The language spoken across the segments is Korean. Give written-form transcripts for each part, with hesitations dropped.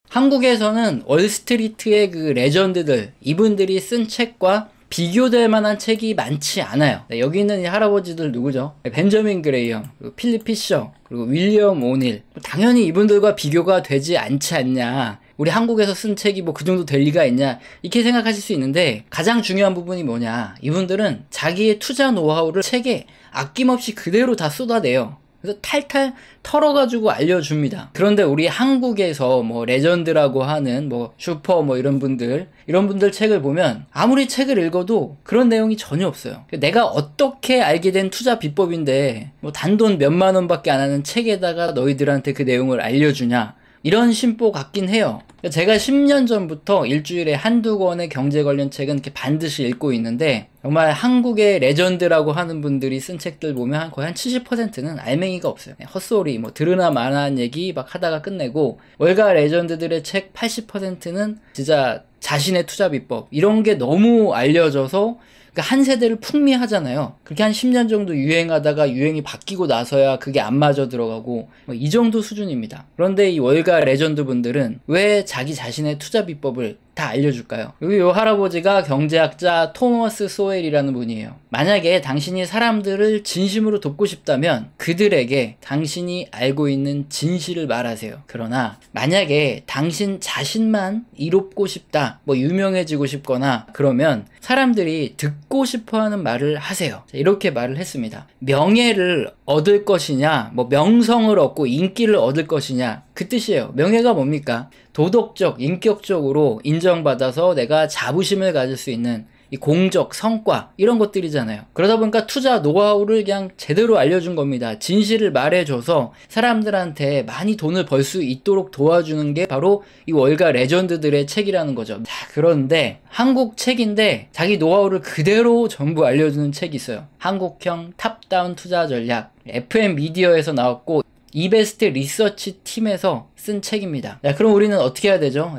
한국에서는 월스트리트의 그 레전드들, 이분들이 쓴 책과 비교될 만한 책이 많지 않아요. 여기 있는 이 할아버지들 누구죠? 벤저민 그레이엄, 그리고 필립 피셔, 그리고 윌리엄 오닐. 당연히 이분들과 비교가 되지 않지 않냐. 우리 한국에서 쓴 책이 뭐 그 정도 될 리가 있냐, 이렇게 생각하실 수 있는데, 가장 중요한 부분이 뭐냐, 이분들은 자기의 투자 노하우를 책에 아낌없이 그대로 다 쏟아내요. 그래서 탈탈 털어가지고 알려줍니다. 그런데 우리 한국에서 뭐 레전드라고 하는 뭐 슈퍼 뭐 이런 분들 책을 보면 아무리 책을 읽어도 그런 내용이 전혀 없어요. 내가 어떻게 알게 된 투자 비법인데 뭐 단돈 몇만 원밖에 안 하는 책에다가 너희들한테 그 내용을 알려주냐, 이런 심보 같긴 해요. 제가 10년 전부터 일주일에 한두 권의 경제 관련 책은 이렇게 반드시 읽고 있는데, 정말 한국의 레전드라고 하는 분들이 쓴 책들 보면 거의 한 70%는 알맹이가 없어요. 헛소리, 뭐 들으나 마나한 얘기 막 하다가 끝내고, 월가 레전드들의 책 80%는 진짜 자신의 투자 비법, 이런 게 너무 알려져서 한 세대를 풍미하잖아요. 그렇게 한 10년 정도 유행하다가 유행이 바뀌고 나서야 그게 안 맞아 들어가고, 뭐 이 정도 수준입니다. 그런데 이 월가 레전드 분들은 왜 자기 자신의 투자 비법을 다 알려줄까요? 여기 요 할아버지가 경제학자 토머스 소웰이라는 분이에요. 만약에 당신이 사람들을 진심으로 돕고 싶다면 그들에게 당신이 알고 있는 진실을 말하세요. 그러나 만약에 당신 자신만 이롭고 싶다, 뭐 유명해지고 싶거나 그러면 사람들이 듣고 싶어하는 말을 하세요. 이렇게 말을 했습니다. 명예를 얻을 것이냐, 뭐 명성을 얻고 인기를 얻을 것이냐, 그 뜻이에요. 명예가 뭡니까? 도덕적, 인격적으로 인정받아서 내가 자부심을 가질 수 있는 이 공적, 성과, 이런 것들이잖아요. 그러다 보니까 투자 노하우를 그냥 제대로 알려준 겁니다. 진실을 말해줘서 사람들한테 많이 돈을 벌 수 있도록 도와주는 게 바로 이 월가 레전드들의 책이라는 거죠. 자, 그런데 한국 책인데 자기 노하우를 그대로 전부 알려주는 책이 있어요. 한국형 탑다운 투자 전략, FM 미디어에서 나왔고 이베스트 리서치 팀에서 쓴 책입니다. 자, 그럼 우리는 어떻게 해야 되죠?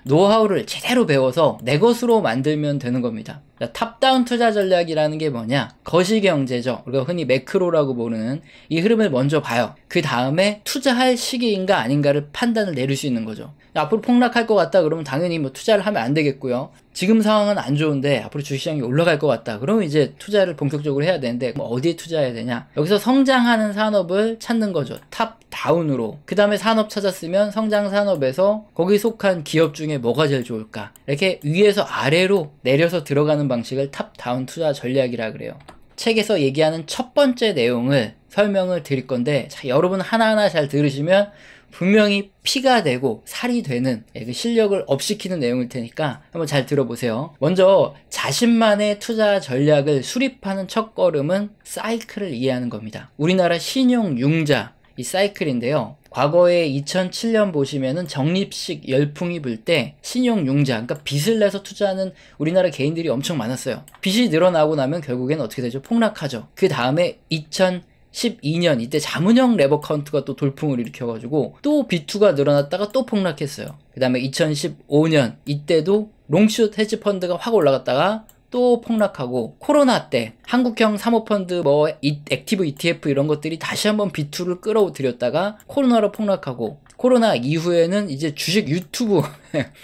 노하우를 제대로 배워서 내 것으로 만들면 되는 겁니다. 자, 탑다운 투자 전략이라는 게 뭐냐? 거시경제죠. 우리가 흔히 매크로라고 부르는 이 흐름을 먼저 봐요. 그 다음에 투자할 시기인가 아닌가를 판단을 내릴 수 있는 거죠. 자, 앞으로 폭락할 것 같다 그러면 당연히 뭐 투자를 하면 안 되겠고요. 지금 상황은 안 좋은데 앞으로 주식시장이 올라갈 것 같다 그러면 이제 투자를 본격적으로 해야 되는데, 뭐 어디에 투자해야 되냐? 여기서 성장하는 산업을 찾는 거죠. 탑다운으로. 그 다음에 산업 찾았으면 성장 산업에서 거기 속한 기업 중에 뭐가 제일 좋을까? 이렇게 위에서 아래로 내려서 들어가는 방식을 탑다운 투자 전략이라 그래요. 책에서 얘기하는 첫 번째 내용을 설명을 드릴 건데, 자, 여러분 하나하나 잘 들으시면 분명히 피가 되고 살이 되는 그 실력을 업시키는 내용일 테니까 한번 잘 들어보세요. 먼저 자신만의 투자 전략을 수립하는 첫걸음은 사이클을 이해하는 겁니다. 우리나라 신용융자, 이 사이클인데요. 과거에 2007년 보시면은 적립식 열풍이 불 때 신용융자, 그러니까 빚을 내서 투자하는 우리나라 개인들이 엄청 많았어요. 빚이 늘어나고 나면 결국에는 어떻게 되죠? 폭락하죠. 그 다음에 2012년 이때 자문형 레버카운트가 또 돌풍을 일으켜가지고 또 B2가 늘어났다가 또 폭락했어요. 그 다음에 2015년 이때도 롱숏 헤지펀드가 확 올라갔다가 또 폭락하고, 코로나 때 한국형 사모펀드 뭐 액티브 ETF 이런 것들이 다시 한번 B2를 끌어들였다가 코로나로 폭락하고, 코로나 이후에는 이제 주식 유튜브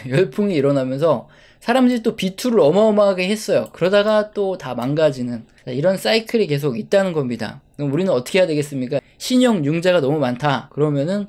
열풍이 일어나면서 사람들이 또 B2를 어마어마하게 했어요. 그러다가 또 다 망가지는 이런 사이클이 계속 있다는 겁니다. 그럼 우리는 어떻게 해야 되겠습니까? 신용융자가 너무 많다 그러면은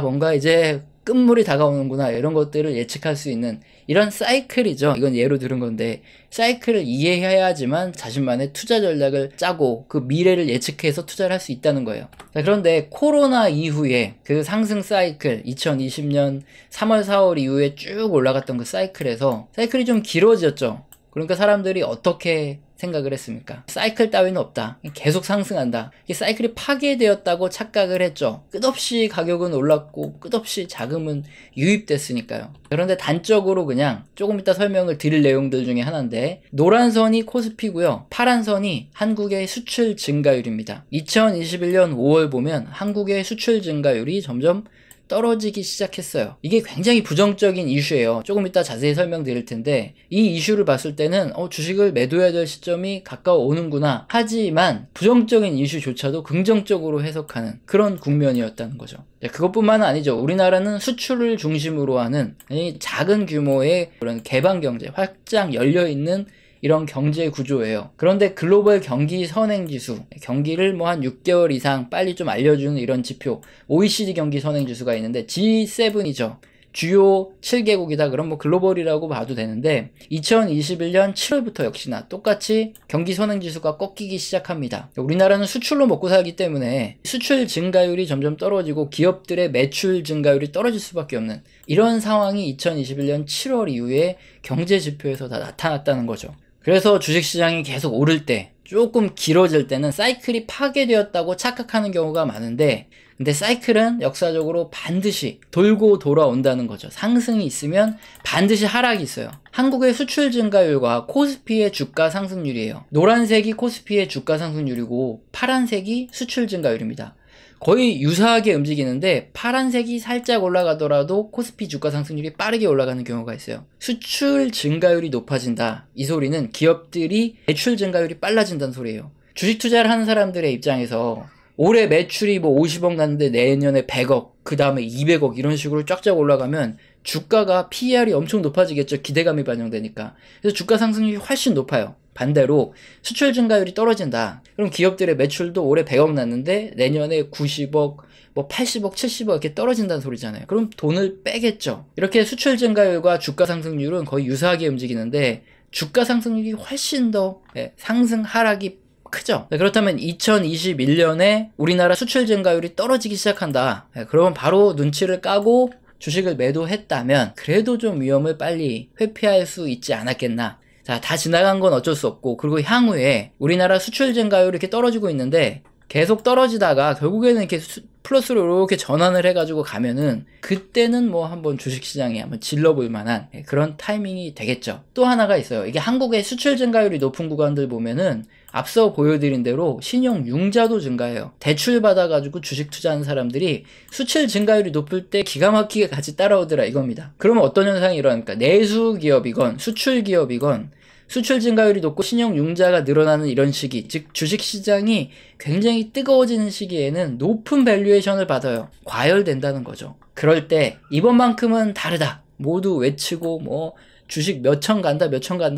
뭔가 이제 끝물이 다가오는구나, 이런 것들을 예측할 수 있는 이런 사이클이죠. 이건 예로 들은 건데, 사이클을 이해해야지만 자신만의 투자 전략을 짜고 그 미래를 예측해서 투자를 할 수 있다는 거예요. 자, 그런데 코로나 이후에 그 상승 사이클, 2020년 3월 4월 이후에 쭉 올라갔던 그 사이클이 좀 길어졌죠. 그러니까 사람들이 어떻게 생각을 했습니까? 사이클 따위는 없다. 계속 상승한다. 이 사이클이 파괴되었다고 착각을 했죠. 끝없이 가격은 올랐고 끝없이 자금은 유입됐으니까요. 그런데 단적으로 그냥 조금 이따 설명을 드릴 내용들 중에 하나인데, 노란 선이 코스피고요. 파란 선이 한국의 수출 증가율입니다. 2021년 5월 보면 한국의 수출 증가율이 점점 떨어지기 시작했어요. 이게 굉장히 부정적인 이슈예요. 조금 이따 자세히 설명드릴 텐데 이 이슈를 봤을 때는 주식을 매도해야 될 시점이 가까워 오는구나. 하지만 부정적인 이슈조차도 긍정적으로 해석하는 그런 국면이었다는 거죠. 그것뿐만은 아니죠. 우리나라는 수출을 중심으로 하는 작은 규모의 그런 개방 경제, 활짝 열려있는 이런 경제 구조예요. 그런데 글로벌 경기 선행지수, 경기를 뭐 한 6개월 이상 빨리 좀 알려주는 이런 지표, OECD 경기 선행지수가 있는데 G7이죠. 주요 7개국이다. 그럼 뭐 글로벌이라고 봐도 되는데 2021년 7월부터 역시나 똑같이 경기 선행지수가 꺾이기 시작합니다. 우리나라는 수출로 먹고 살기 때문에 수출 증가율이 점점 떨어지고 기업들의 매출 증가율이 떨어질 수밖에 없는 이런 상황이 2021년 7월 이후에 경제 지표에서 다 나타났다는 거죠. 그래서 주식시장이 계속 오를 때, 조금 길어질 때는 사이클이 파괴되었다고 착각하는 경우가 많은데, 근데 사이클은 역사적으로 반드시 돌고 돌아온다는 거죠. 상승이 있으면 반드시 하락이 있어요. 한국의 수출 증가율과 코스피의 주가 상승률이에요. 노란색이 코스피의 주가 상승률이고 파란색이 수출 증가율입니다. 거의 유사하게 움직이는데 파란색이 살짝 올라가더라도 코스피 주가 상승률이 빠르게 올라가는 경우가 있어요. 수출 증가율이 높아진다. 이 소리는 기업들이 매출 증가율이 빨라진다는 소리예요. 주식 투자를 하는 사람들의 입장에서 올해 매출이 뭐 50억 났는데 내년에 100억, 그 다음에 200억 이런 식으로 쫙쫙 올라가면 주가가 PER이 엄청 높아지겠죠. 기대감이 반영되니까. 그래서 주가 상승률이 훨씬 높아요. 반대로 수출 증가율이 떨어진다. 그럼 기업들의 매출도 올해 100억 났는데 내년에 90억, 뭐 80억, 70억 이렇게 떨어진다는 소리잖아요. 그럼 돈을 빼겠죠. 이렇게 수출 증가율과 주가 상승률은 거의 유사하게 움직이는데 주가 상승률이 훨씬 더 상승 하락이 크죠. 그렇다면 2021년에 우리나라 수출 증가율이 떨어지기 시작한다. 그러면 바로 눈치를 까고 주식을 매도했다면 그래도 좀 위험을 빨리 회피할 수 있지 않았겠나. 자, 다 지나간 건 어쩔 수 없고, 그리고 향후에 우리나라 수출 증가율이 이렇게 떨어지고 있는데 계속 떨어지다가 결국에는 이렇게 플러스로 이렇게 전환을 해가지고 가면은 그때는 뭐 한번 주식시장에 한번 질러볼 만한 그런 타이밍이 되겠죠. 또 하나가 있어요. 이게 한국의 수출 증가율이 높은 구간들 보면은 앞서 보여드린 대로 신용 융자도 증가해요. 대출 받아가지고 주식 투자하는 사람들이 수출 증가율이 높을 때 기가 막히게 같이 따라오더라 이겁니다. 그러면 어떤 현상이 일어납니까? 내수 기업이건 수출 기업이건 수출 증가율이 높고 신용 융자가 늘어나는 이런 시기, 즉 주식시장이 굉장히 뜨거워지는 시기에는 높은 밸류에이션을 받아요. 과열된다는 거죠. 그럴 때 이번만큼은 다르다. 모두 외치고 뭐 주식 몇천 간다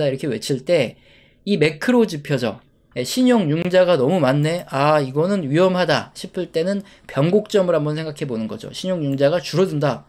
이렇게 외칠 때 이 매크로 지표죠. 신용 융자가 너무 많네. 아, 이거는 위험하다 싶을 때는 변곡점을 한번 생각해 보는 거죠. 신용 융자가 줄어든다.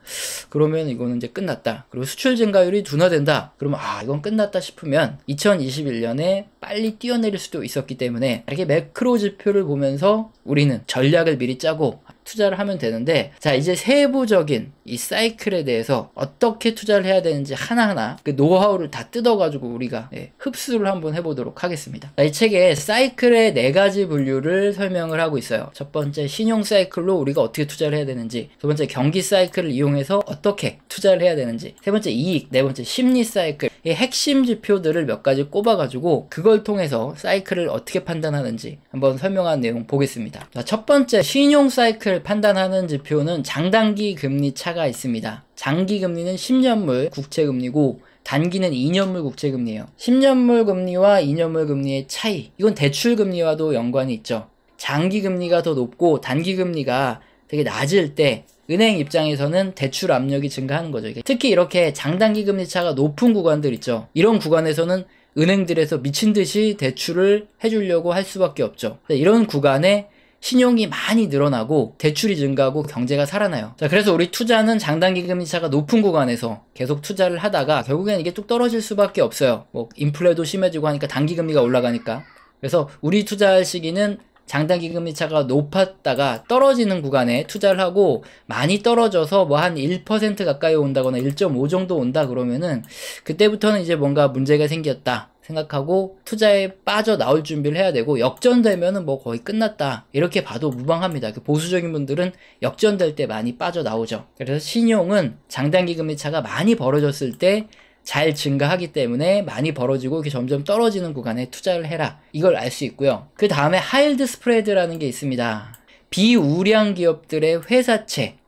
그러면 이거는 이제 끝났다. 그리고 수출 증가율이 둔화된다. 그러면 이건 끝났다 싶으면 2021년에 빨리 뛰어내릴 수도 있었기 때문에 이렇게 매크로 지표를 보면서 우리는 전략을 미리 짜고 투자를 하면 되는데, 자, 이제 세부적인 이 사이클에 대해서 어떻게 투자를 해야 되는지 하나하나 그 노하우를 다 뜯어가지고 우리가 흡수를 한번 해보도록 하겠습니다. 자, 이 책에 사이클의 4가지 분류를 설명을 하고 있어요. 첫 번째 신용 사이클로 우리가 어떻게 투자를 해야 되는지, 두 번째 경기 사이클을 이용해서 어떻게 투자를 해야 되는지, 세 번째 이익, 네 번째 심리 사이클, 이 핵심 지표들을 몇 가지 꼽아가지고 그걸 통해서 사이클을 어떻게 판단하는지 한번 설명한 내용 보겠습니다. 자, 첫 번째 신용 사이클 판단하는 지표는 장단기 금리 차가 있습니다. 장기 금리는 10년물 국채금리고 단기는 2년물 국채금리예요. 10년물 금리와 2년물 금리의 차이, 이건 대출 금리와도 연관이 있죠. 장기 금리가 더 높고 단기 금리가 되게 낮을 때 은행 입장에서는 대출 압력이 증가하는 거죠. 특히 이렇게 장단기 금리 차가 높은 구간들 있죠. 이런 구간에서는 은행들에서 미친 듯이 대출을 해주려고 할 수밖에 없죠. 이런 구간에 신용이 많이 늘어나고 대출이 증가하고 경제가 살아나요. 자, 그래서 우리 투자는 장단기 금리차가 높은 구간에서 계속 투자를 하다가 결국엔 이게 뚝 떨어질 수밖에 없어요. 뭐 인플레도 심해지고 하니까 단기 금리가 올라가니까. 그래서 우리 투자할 시기는 장단기 금리차가 높았다가 떨어지는 구간에 투자를 하고, 많이 떨어져서 뭐 한 1% 가까이 온다거나 1.5 정도 온다 그러면은 그때부터는 이제 뭔가 문제가 생겼다 생각하고 투자에 빠져나올 준비를 해야 되고, 역전되면은 뭐 거의 끝났다 이렇게 봐도 무방합니다. 보수적인 분들은 역전될 때 많이 빠져나오죠. 그래서 신용은 장단기 금리 차가 많이 벌어졌을 때 잘 증가하기 때문에 많이 벌어지고 이렇게 점점 떨어지는 구간에 투자를 해라, 이걸 알 수 있고요. 그 다음에 하일드 스프레드라는 게 있습니다. 비우량 기업들의 회사채,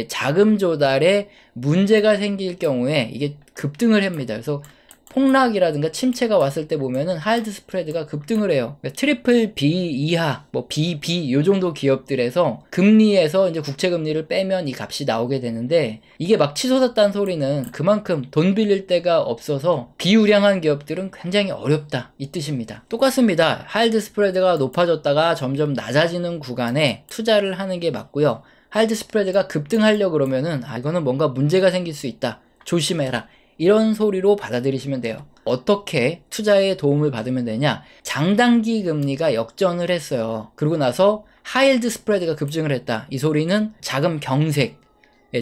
자금 조달에 문제가 생길 경우에 이게 급등을 합니다. 그래서 폭락이라든가 침체가 왔을 때 보면은 하이드 스프레드가 급등을 해요. 그러니까 트리플 B 이하, 뭐 BB 요 정도 기업들에서 금리에서 이제 국채 금리를 빼면 이 값이 나오게 되는데, 이게 막 치솟았다는 소리는 그만큼 돈 빌릴 데가 없어서 비우량한 기업들은 굉장히 어렵다 이 뜻입니다. 똑같습니다. 하이드 스프레드가 높아졌다가 점점 낮아지는 구간에 투자를 하는 게 맞고요. 하이드 스프레드가 급등하려고 그러면은 이거는 뭔가 문제가 생길 수 있다, 조심해라, 이런 소리로 받아들이시면 돼요. 어떻게 투자에 도움을 받으면 되냐? 장단기 금리가 역전을 했어요. 그러고 나서 하이드 스프레드가 급증을 했다. 이 소리는 자금 경색,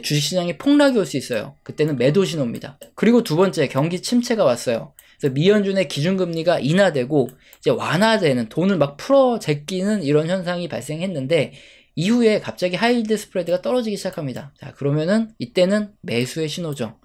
주식시장에 폭락이 올 수 있어요. 그때는 매도 신호입니다. 그리고 두 번째, 경기 침체가 왔어요. 그래서 미연준의 기준금리가 인하되고 이제 완화되는, 돈을 막 풀어 제끼는 이런 현상이 발생했는데, 이후에 갑자기 하이드 스프레드가 떨어지기 시작합니다. 자, 그러면은 이때는 매수의 신호죠.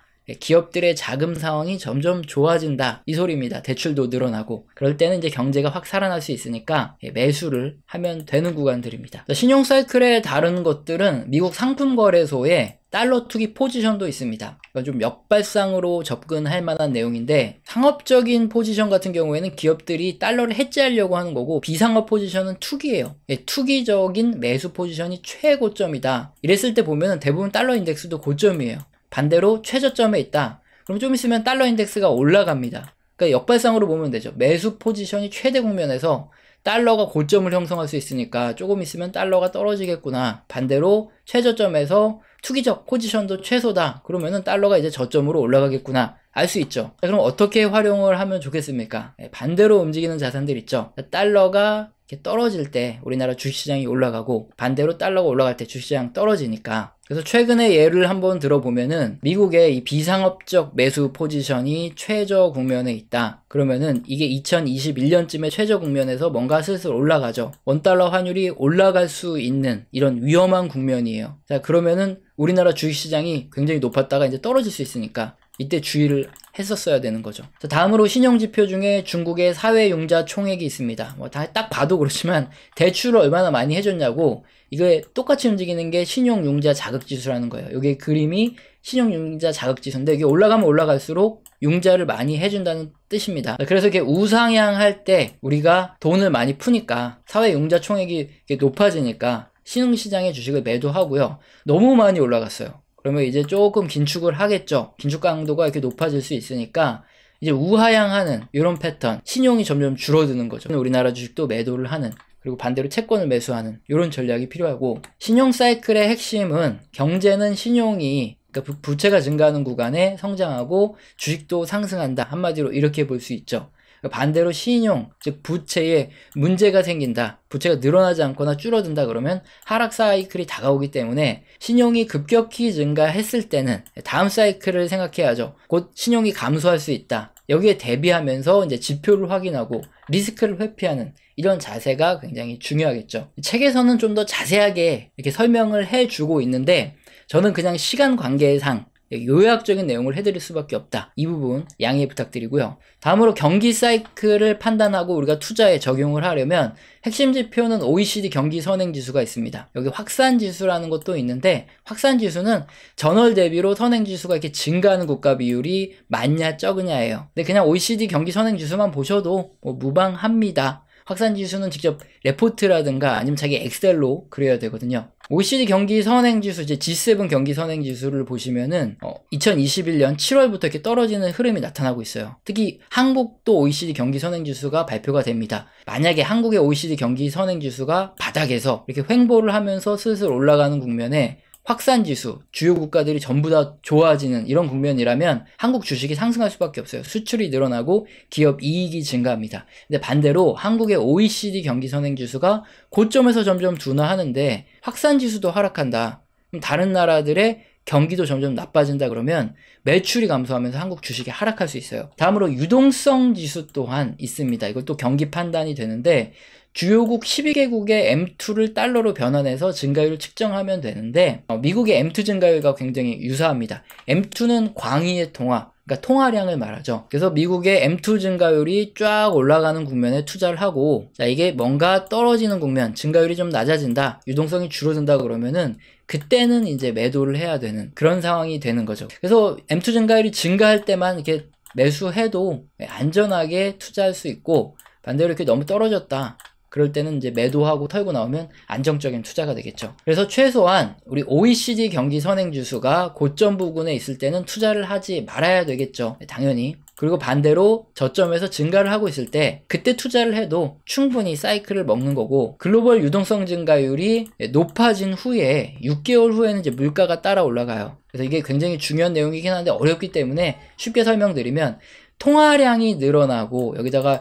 기업들의 자금 상황이 점점 좋아진다 이 소리입니다. 대출도 늘어나고 그럴 때는 이제 경제가 확 살아날 수 있으니까 매수를 하면 되는 구간들입니다. 신용 사이클의 다른 것들은 미국 상품거래소에 달러 투기 포지션도 있습니다. 좀 역발상으로 접근할 만한 내용인데, 상업적인 포지션 같은 경우에는 기업들이 달러를 해지하려고 하는 거고, 비상업 포지션은 투기예요. 투기적인 매수 포지션이 최고점이다. 이랬을 때 보면 대부분 달러 인덱스도 고점이에요. 반대로 최저점에 있다. 그럼 좀 있으면 달러 인덱스가 올라갑니다. 그러니까 역발상으로 보면 되죠. 매수 포지션이 최대 국면에서 달러가 고점을 형성할 수 있으니까 조금 있으면 달러가 떨어지겠구나. 반대로 최저점에서 투기적 포지션도 최소다. 그러면은 달러가 이제 저점으로 올라가겠구나. 알 수 있죠. 자, 그럼 어떻게 활용을 하면 좋겠습니까? 반대로 움직이는 자산들 있죠. 달러가 이렇게 떨어질 때 우리나라 주식시장이 올라가고, 반대로 달러가 올라갈 때 주식시장 떨어지니까. 그래서 최근에 예를 한번 들어보면은 미국의 이 비상업적 매수 포지션이 최저 국면에 있다. 그러면은 이게 2021년쯤에 최저 국면에서 뭔가 슬슬 올라가죠. 원달러 환율이 올라갈 수 있는 이런 위험한 국면이에요. 자, 그러면은 우리나라 주식시장이 굉장히 높았다가 이제 떨어질 수 있으니까 이때 주의를 했었어야 되는 거죠. 자, 다음으로 신용지표 중에 중국의 사회융자 총액이 있습니다. 뭐 다 딱 봐도 그렇지만 대출을 얼마나 많이 해줬냐고, 이게 똑같이 움직이는 게 신용융자 자극지수라는 거예요. 이게 그림이 신용융자 자극지수인데, 이게 올라가면 올라갈수록 융자를 많이 해준다는 뜻입니다. 그래서 이렇게 우상향할 때 우리가 돈을 많이 푸니까 사회융자 총액이 높아지니까 신흥시장의 주식을 매도하고요. 너무 많이 올라갔어요. 그러면 이제 조금 긴축을 하겠죠. 긴축 강도가 이렇게 높아질 수 있으니까 이제 우하향하는 이런 패턴, 신용이 점점 줄어드는 거죠. 우리나라 주식도 매도를 하는, 그리고 반대로 채권을 매수하는 이런 전략이 필요하고, 신용 사이클의 핵심은 경제는 신용이, 그러니까 부채가 증가하는 구간에 성장하고 주식도 상승한다. 한마디로 이렇게 볼 수 있죠. 반대로 신용, 즉 부채에 문제가 생긴다, 부채가 늘어나지 않거나 줄어든다 그러면 하락 사이클이 다가오기 때문에 신용이 급격히 증가했을 때는 다음 사이클을 생각해야죠. 곧 신용이 감소할 수 있다. 여기에 대비하면서 이제 지표를 확인하고 리스크를 회피하는 이런 자세가 굉장히 중요하겠죠. 책에서는 좀 더 자세하게 이렇게 설명을 해주고 있는데, 저는 그냥 시간 관계상 요약적인 내용을 해드릴 수밖에 없다. 이 부분 양해 부탁드리고요. 다음으로 경기 사이클을 판단하고 우리가 투자에 적용을 하려면 핵심 지표는 OECD 경기 선행지수가 있습니다. 여기 확산지수라는 것도 있는데, 확산지수는 전월 대비로 선행지수가 이렇게 증가하는 국가 비율이 많냐 적으냐예요. 근데 그냥 OECD 경기 선행지수만 보셔도 뭐 무방합니다. 확산지수는 직접 레포트라든가 아니면 자기 엑셀로 그려야 되거든요. OECD 경기 선행지수, 이제 G7 경기 선행지수를 보시면은 2021년 7월부터 이렇게 떨어지는 흐름이 나타나고 있어요. 특히 한국도 OECD 경기 선행지수가 발표가 됩니다. 만약에 한국의 OECD 경기 선행지수가 바닥에서 이렇게 횡보를 하면서 슬슬 올라가는 국면에 확산지수, 주요 국가들이 전부 다 좋아지는 이런 국면이라면 한국 주식이 상승할 수밖에 없어요. 수출이 늘어나고 기업 이익이 증가합니다. 근데 반대로 한국의 OECD 경기 선행지수가 고점에서 점점 둔화하는데 확산지수도 하락한다. 그럼 다른 나라들의 경기도 점점 나빠진다 그러면 매출이 감소하면서 한국 주식이 하락할 수 있어요. 다음으로 유동성 지수 또한 있습니다. 이것도 경기 판단이 되는데, 주요국 12개국의 M2를 달러로 변환해서 증가율을 측정하면 되는데, 미국의 M2 증가율과 굉장히 유사합니다. M2는 광의의 통화, 그러니까 통화량을 말하죠. 그래서 미국의 M2 증가율이 쫙 올라가는 국면에 투자를 하고, 자, 이게 뭔가 떨어지는 국면, 증가율이 좀 낮아진다, 유동성이 줄어든다 그러면은 그때는 이제 매도를 해야 되는 그런 상황이 되는 거죠. 그래서 M2 증가율이 증가할 때만 이렇게 매수해도 안전하게 투자할 수 있고, 반대로 이렇게 너무 떨어졌다, 그럴 때는 이제 매도하고 털고 나오면 안정적인 투자가 되겠죠. 그래서 최소한 우리 OECD 경기 선행 지수가 고점 부근에 있을 때는 투자를 하지 말아야 되겠죠. 당연히. 그리고 반대로 저점에서 증가를 하고 있을 때 그때 투자를 해도 충분히 사이클을 먹는 거고, 글로벌 유동성 증가율이 높아진 후에 6개월 후에는 이제 물가가 따라 올라가요. 그래서 이게 굉장히 중요한 내용이긴 한데 어렵기 때문에 쉽게 설명드리면, 통화량이 늘어나고 여기다가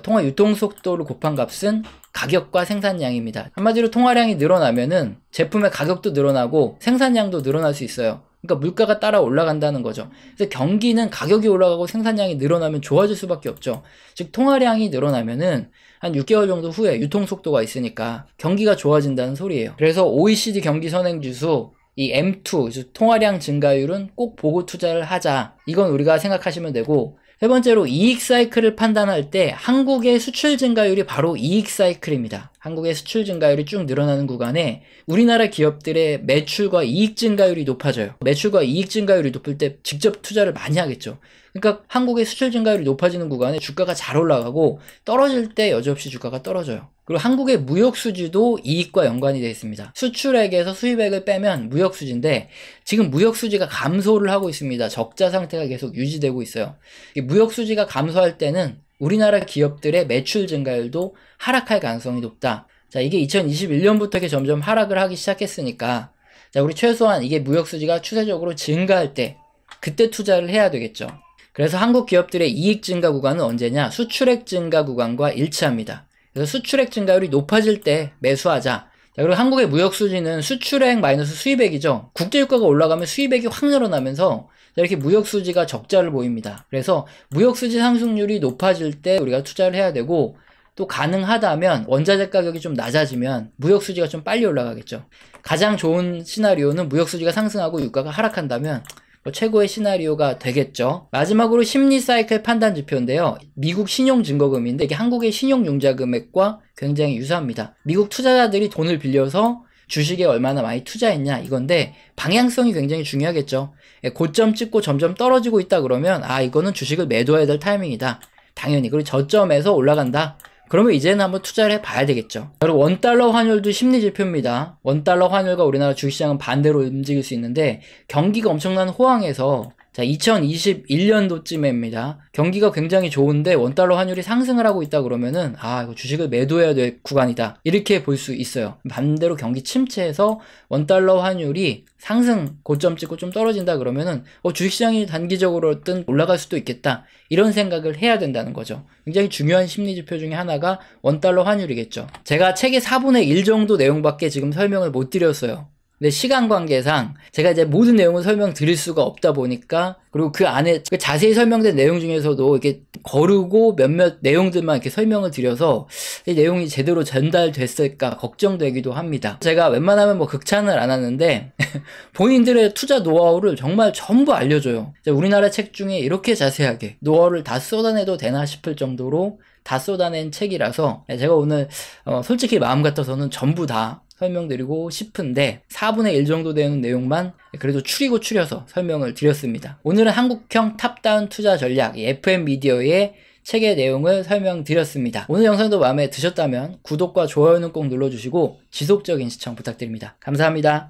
통화 유통 속도를 곱한 값은 가격과 생산량입니다. 한마디로 통화량이 늘어나면은 제품의 가격도 늘어나고 생산량도 늘어날 수 있어요. 그러니까 물가가 따라 올라간다는 거죠. 그래서 경기는 가격이 올라가고 생산량이 늘어나면 좋아질 수밖에 없죠. 즉 통화량이 늘어나면은 한 6개월 정도 후에 유통 속도가 있으니까 경기가 좋아진다는 소리예요. 그래서 OECD 경기 선행지수 이 M2 통화량 증가율은 꼭 보고 투자를 하자, 이건 우리가 생각하시면 되고, 세 번째로 이익 사이클을 판단할 때 한국의 수출 증가율이 바로 이익 사이클입니다. 한국의 수출 증가율이 쭉 늘어나는 구간에 우리나라 기업들의 매출과 이익 증가율이 높아져요. 매출과 이익 증가율이 높을 때 직접 투자를 많이 하겠죠. 그러니까 한국의 수출 증가율이 높아지는 구간에 주가가 잘 올라가고, 떨어질 때 여지없이 주가가 떨어져요. 그리고 한국의 무역 수지도 이익과 연관이 되어 있습니다. 수출액에서 수입액을 빼면 무역 수지인데, 지금 무역 수지가 감소를 하고 있습니다. 적자 상태가 계속 유지되고 있어요. 이 무역 수지가 감소할 때는 우리나라 기업들의 매출 증가율도 하락할 가능성이 높다. 자, 이게 2021년부터 이렇게 점점 하락을 하기 시작했으니까, 자, 우리 최소한 이게 무역 수지가 추세적으로 증가할 때 그때 투자를 해야 되겠죠. 그래서 한국 기업들의 이익 증가 구간은 언제냐? 수출액 증가 구간과 일치합니다. 그래서 수출액 증가율이 높아질 때 매수하자. 자, 그리고 한국의 무역 수지는 수출액 마이너스 수입액이죠. 국제유가가 올라가면 수입액이 확 늘어나면서 이렇게 무역 수지가 적자를 보입니다. 그래서 무역 수지 상승률이 높아질 때 우리가 투자를 해야 되고, 또 가능하다면 원자재 가격이 좀 낮아지면 무역 수지가 좀 빨리 올라가겠죠. 가장 좋은 시나리오는 무역 수지가 상승하고 유가가 하락한다면 최고의 시나리오가 되겠죠. 마지막으로 심리 사이클 판단 지표인데요. 미국 신용증거금인데 이게 한국의 신용융자 금액과 굉장히 유사합니다. 미국 투자자들이 돈을 빌려서 주식에 얼마나 많이 투자했냐, 이건데 방향성이 굉장히 중요하겠죠. 고점 찍고 점점 떨어지고 있다 그러면 이거는 주식을 매도해야 될 타이밍이다. 당연히. 그리고 저점에서 올라간다, 그러면 이제는 한번 투자를 해봐야 되겠죠. 그리고 원달러 환율도 심리지표입니다. 원달러 환율과 우리나라 주식시장은 반대로 움직일 수 있는데, 경기가 엄청난 호황에서, 자, 2021년도쯤입니다. 경기가 굉장히 좋은데 원달러 환율이 상승을 하고 있다 그러면은 이거 주식을 매도해야 될 구간이다, 이렇게 볼 수 있어요. 반대로 경기 침체에서 원달러 환율이 상승 고점 찍고 좀 떨어진다 그러면은 주식시장이 단기적으로든 올라갈 수도 있겠다, 이런 생각을 해야 된다는 거죠. 굉장히 중요한 심리지표 중에 하나가 원달러 환율이겠죠. 제가 책의 4분의 1 정도 내용밖에 지금 설명을 못 드렸어요. 근데 시간 관계상 제가 이제 모든 내용을 설명드릴 수가 없다 보니까, 그리고 그 안에 자세히 설명된 내용 중에서도 이렇게 거르고 몇몇 내용들만 이렇게 설명을 드려서 이 내용이 제대로 전달됐을까 걱정되기도 합니다. 제가 웬만하면 극찬을 안 하는데 본인들의 투자 노하우를 정말 전부 알려줘요. 우리나라 책 중에 이렇게 자세하게 노하우를 다 쏟아내도 되나 싶을 정도로 다 쏟아낸 책이라서, 제가 오늘 솔직히 마음 같아서는 전부 다 설명드리고 싶은데 4분의 1 정도 되는 내용만 그래도 추려서 설명을 드렸습니다. 오늘은 한국형 탑다운 투자 전략 FM 미디어의 책의 내용을 설명드렸습니다. 오늘 영상도 마음에 드셨다면 구독과 좋아요는 꼭 눌러주시고 지속적인 시청 부탁드립니다. 감사합니다.